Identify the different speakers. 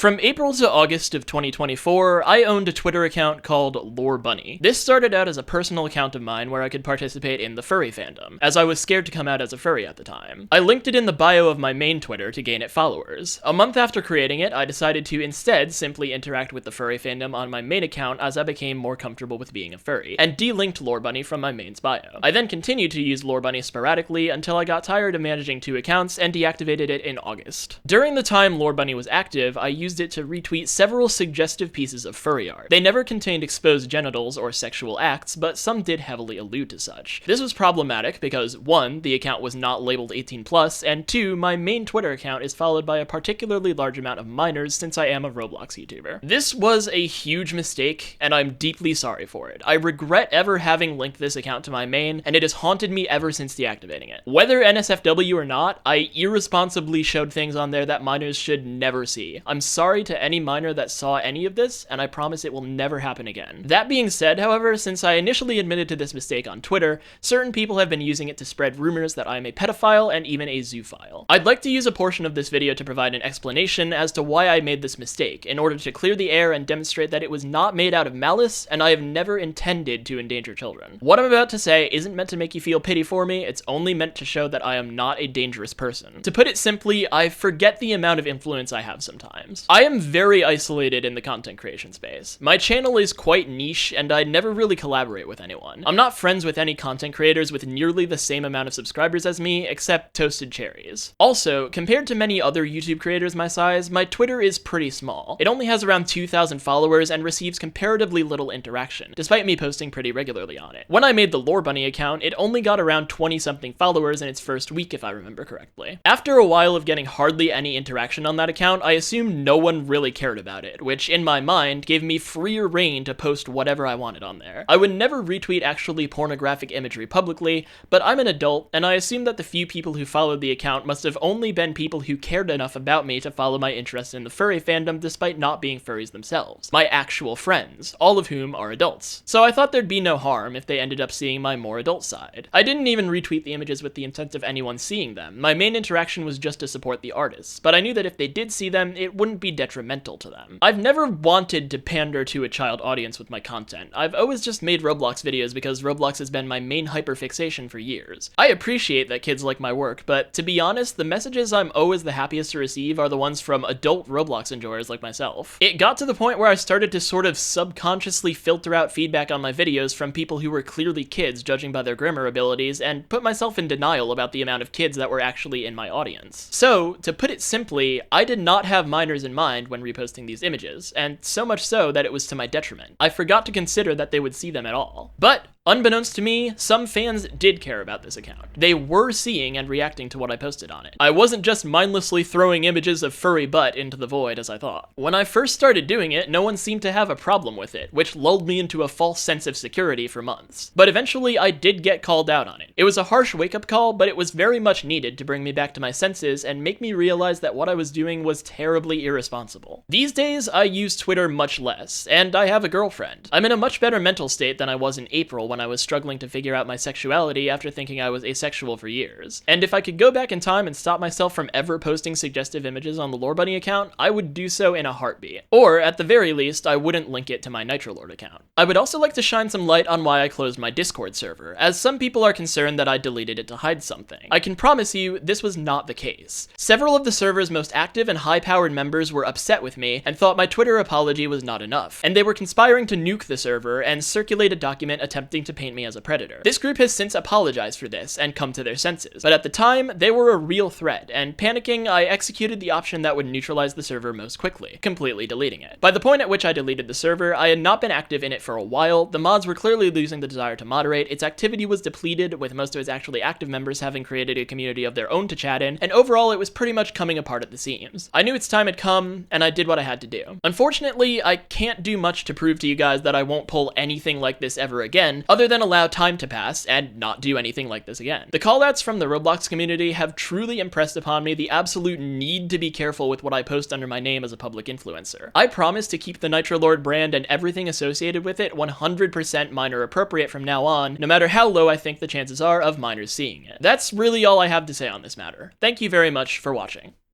Speaker 1: From April to August of 2024, I owned a Twitter account called Lorebnuuy. This started out as a personal account of mine where I could participate in the furry fandom, as I was scared to come out as a furry at the time. I linked it in the bio of my main Twitter to gain it followers. A month after creating it, I decided to instead simply interact with the furry fandom on my main account as I became more comfortable with being a furry, and delinked Lorebnuuy from my main's bio. I then continued to use Lorebnuuy sporadically until I got tired of managing two accounts and deactivated it in August. During the time Lorebnuuy was active, I used it to retweet several suggestive pieces of furry art. They never contained exposed genitals or sexual acts, but some did heavily allude to such. This was problematic because 1, the account was not labeled 18+, and 2, my main Twitter account is followed by a particularly large amount of minors since I am a Roblox YouTuber. This was a huge mistake, and I'm deeply sorry for it. I regret ever having linked this account to my main, and it has haunted me ever since deactivating it. Whether NSFW or not, I irresponsibly showed things on there that minors should never see. I'm sorry to any minor that saw any of this, and I promise it will never happen again. That being said, however, since I initially admitted to this mistake on Twitter, certain people have been using it to spread rumors that I am a pedophile and even a zoophile. I'd like to use a portion of this video to provide an explanation as to why I made this mistake, in order to clear the air and demonstrate that it was not made out of malice, and I have never intended to endanger children. What I'm about to say isn't meant to make you feel pity for me, it's only meant to show that I am not a dangerous person. To put it simply, I forget the amount of influence I have sometimes. I am very isolated in the content creation space. My channel is quite niche, and I never really collaborate with anyone. I'm not friends with any content creators with nearly the same amount of subscribers as me, except Toasted Cherries. Also, compared to many other YouTube creators my size, my Twitter is pretty small. It only has around 2,000 followers and receives comparatively little interaction, despite me posting pretty regularly on it. When I made the Lorebnuuy account, it only got around 20-something followers in its first week, if I remember correctly. After a while of getting hardly any interaction on that account, I assumed no one really cared about it, which in my mind gave me freer reign to post whatever I wanted on there. I would never retweet actually pornographic imagery publicly, but I'm an adult, and I assume that the few people who followed the account must have only been people who cared enough about me to follow my interest in the furry fandom despite not being furries themselves. My actual friends, all of whom are adults. So I thought there'd be no harm if they ended up seeing my more adult side. I didn't even retweet the images with the intent of anyone seeing them. My main interaction was just to support the artists, but I knew that if they did see them, it wouldn't be detrimental to them. I've never wanted to pander to a child audience with my content. I've always just made Roblox videos because Roblox has been my main hyperfixation for years. I appreciate that kids like my work, but to be honest, the messages I'm always the happiest to receive are the ones from adult Roblox enjoyers like myself. It got to the point where I started to sort of subconsciously filter out feedback on my videos from people who were clearly kids judging by their grammar abilities and put myself in denial about the amount of kids that were actually in my audience. So, to put it simply, I did not have minors in mind when reposting these images, and so much so that it was to my detriment. I forgot to consider that they would see them at all. But unbeknownst to me, some fans did care about this account. They were seeing and reacting to what I posted on it. I wasn't just mindlessly throwing images of furry butt into the void as I thought. When I first started doing it, no one seemed to have a problem with it, which lulled me into a false sense of security for months. But eventually, I did get called out on it. It was a harsh wake-up call, but it was very much needed to bring me back to my senses and make me realize that what I was doing was terribly irresponsible. These days, I use Twitter much less, and I have a girlfriend. I'm in a much better mental state than I was in April when I was struggling to figure out my sexuality after thinking I was asexual for years. And if I could go back in time and stop myself from ever posting suggestive images on the Lorebnuuy account, I would do so in a heartbeat. Or, at the very least, I wouldn't link it to my NitroLord account. I would also like to shine some light on why I closed my Discord server, as some people are concerned that I deleted it to hide something. I can promise you, this was not the case. Several of the server's most active and high-powered members were upset with me and thought my Twitter apology was not enough, and they were conspiring to nuke the server and circulate a document attempting to paint me as a predator. This group has since apologized for this and come to their senses, but at the time, they were a real threat, and panicking, I executed the option that would neutralize the server most quickly, completely deleting it. By the point at which I deleted the server, I had not been active in it for a while, the mods were clearly losing the desire to moderate, its activity was depleted, with most of its actually active members having created a community of their own to chat in, and overall it was pretty much coming apart at the seams. I knew its time had come, and I did what I had to do. Unfortunately, I can't do much to prove to you guys that I won't pull anything like this ever again, other than allow time to pass and not do anything like this again. The callouts from the Roblox community have truly impressed upon me the absolute need to be careful with what I post under my name as a public influencer. I promise to keep the NitroLord brand and everything associated with it 100% minor appropriate from now on, no matter how low I think the chances are of minors seeing it. That's really all I have to say on this matter. Thank you very much for watching.